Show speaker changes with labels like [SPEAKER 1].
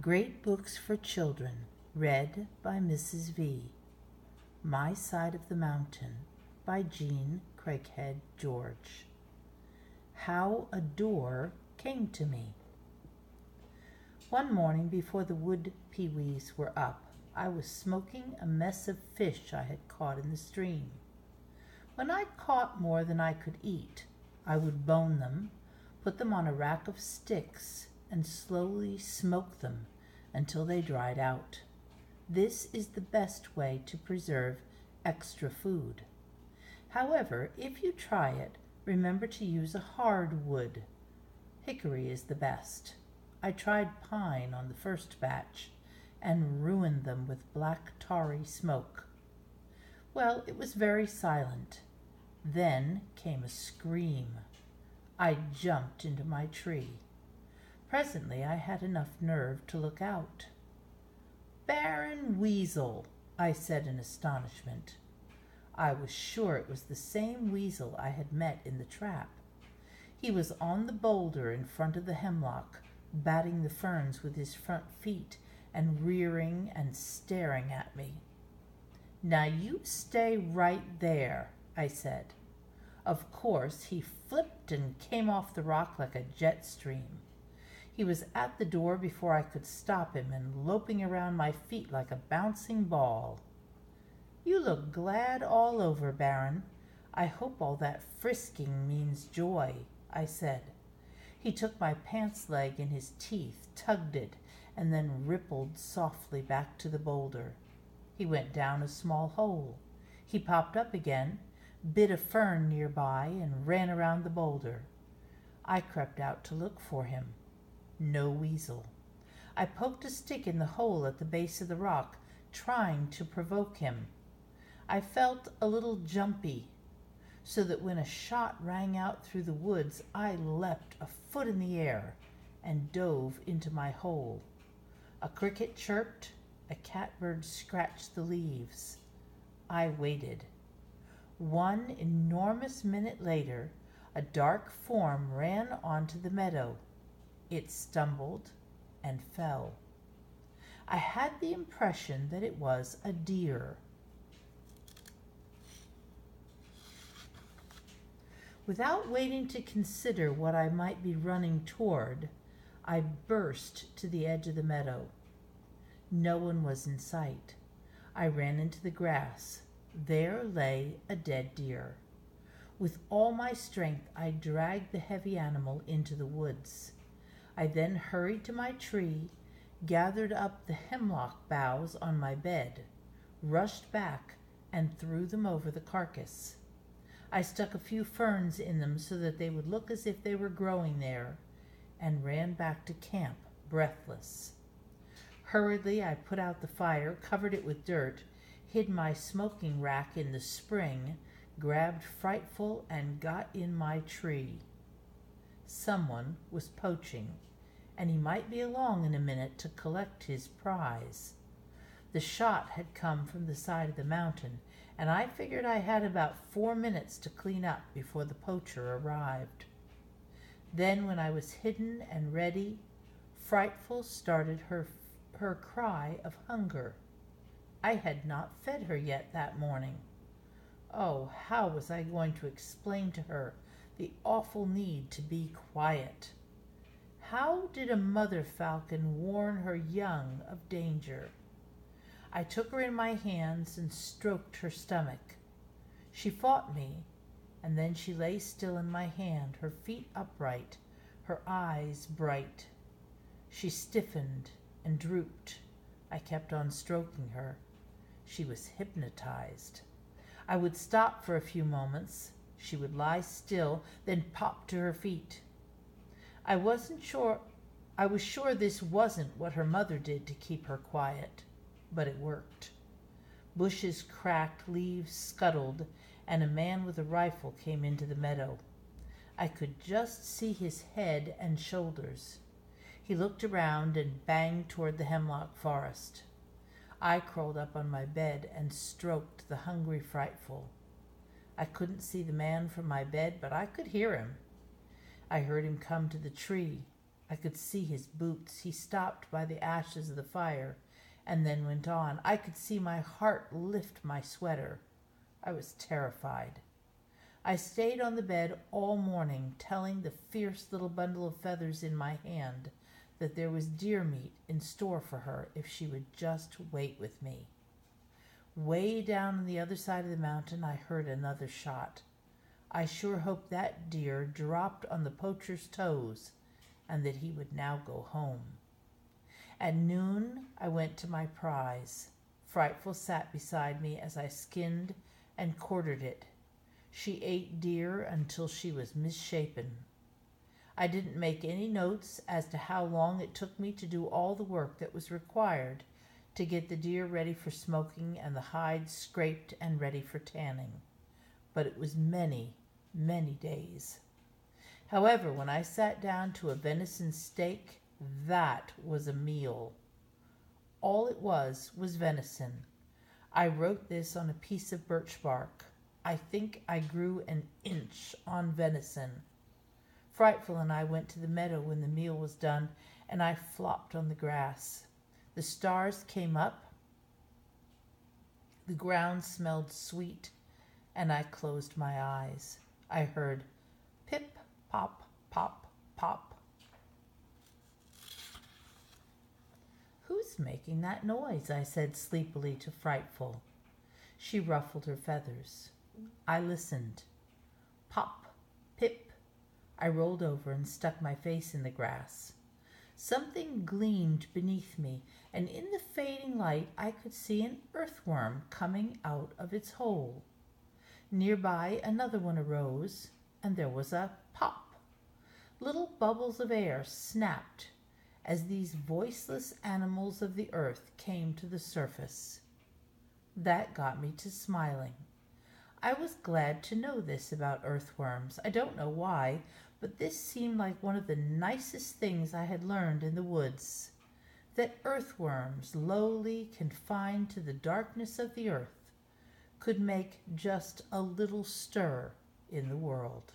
[SPEAKER 1] Great Books for Children, read by Mrs. V. My Side of the Mountain, by Jean Craighead George. How a Door Came to Me. One morning before the wood pewees were up, I was smoking a mess of fish I had caught in the stream. When I caught more than I could eat, I would bone them, put them on a rack of sticks, and slowly smoke them until they dried out. This is the best way to preserve extra food. However, if you try it, remember to use a hard wood. Hickory is the best. I tried pine on the first batch and ruined them with black tarry smoke. Well, it was very silent. Then came a scream. I jumped into my tree. Presently I had enough nerve to look out. "Baron Weasel," I said in astonishment. I was sure it was the same weasel I had met in the trap. He was on the boulder in front of the hemlock, batting the ferns with his front feet and rearing and staring at me. "Now you stay right there," I said. Of course, he flipped and came off the rock like a jet stream. He was at the door before I could stop him and loping around my feet like a bouncing ball. "You look glad all over, Baron. I hope all that frisking means joy," I said. He took my pants leg in his teeth, tugged it, and then rippled softly back to the boulder. He went down a small hole. He popped up again, bit a fern nearby, and ran around the boulder. I crept out to look for him. No weasel. I poked a stick in the hole at the base of the rock, trying to provoke him. I felt a little jumpy, so that when a shot rang out through the woods, I leapt a foot in the air and dove into my hole. A cricket chirped, a catbird scratched the leaves. I waited. One enormous minute later, a dark form ran onto the meadow. It stumbled and fell. I had the impression that it was a deer. Without waiting to consider what I might be running toward, I burst to the edge of the meadow. No one was in sight. I ran into the grass. There lay a dead deer. With all my strength, I dragged the heavy animal into the woods. I then hurried to my tree, gathered up the hemlock boughs on my bed, rushed back, and threw them over the carcass. I stuck a few ferns in them so that they would look as if they were growing there, and ran back to camp, breathless. Hurriedly, I put out the fire, covered it with dirt, hid my smoking rack in the spring, grabbed Frightful, and got in my tree. Someone was poaching, and he might be along in a minute to collect his prize. The shot had come from the side of the mountain, and I figured I had about 4 minutes to clean up before the poacher arrived. Then, when I was hidden and ready, Frightful started her cry of hunger. I had not fed her yet that morning. Oh, how was I going to explain to her the awful need to be quiet? How did a mother falcon warn her young of danger? I took her in my hands and stroked her stomach. She fought me, and then she lay still in my hand, her feet upright, her eyes bright. She stiffened and drooped. I kept on stroking her. She was hypnotized. I would stop for a few moments. She would lie still, then pop to her feet. I was sure this wasn't what her mother did to keep her quiet, but it worked. Bushes cracked, leaves scuttled, and a man with a rifle came into the meadow. I could just see his head and shoulders. He looked around and banged toward the hemlock forest. I crawled up on my bed and stroked the hungry Frightful. I couldn't see the man from my bed, but I could hear him. I heard him come to the tree. I could see his boots. He stopped by the ashes of the fire and then went on. I could see my heart lift my sweater. I was terrified. I stayed on the bed all morning, telling the fierce little bundle of feathers in my hand that there was deer meat in store for her if she would just wait with me. Way down on the other side of the mountain, I heard another shot. I sure hoped that deer dropped on the poacher's toes and that he would now go home. At noon, I went to my prize. Frightful sat beside me as I skinned and quartered it. She ate deer until she was misshapen. I didn't make any notes as to how long it took me to do all the work that was required to get the deer ready for smoking and the hide scraped and ready for tanning. But it was many, many days. However, when I sat down to a venison steak, that was a meal. All it was venison. I wrote this on a piece of birch bark. I think I grew an inch on venison. Frightful and I went to the meadow when the meal was done, and I flopped on the grass. The stars came up. The ground smelled sweet, and I closed my eyes. I heard pip, pop, pop, pop. "Who's making that noise?" I said sleepily to Frightful. She ruffled her feathers. I listened. Pop, pip. I rolled over and stuck my face in the grass. Something gleamed beneath me, and in the fading light I could see an earthworm coming out of its hole. Nearby another one arose, and there was a pop. Little bubbles of air snapped as these voiceless animals of the earth came to the surface. That got me to smiling. I was glad to know this about earthworms. I don't know why, but this seemed like one of the nicest things I had learned in the woods. That earthworms, lowly, confined to the darkness of the earth, could make just a little stir in the world.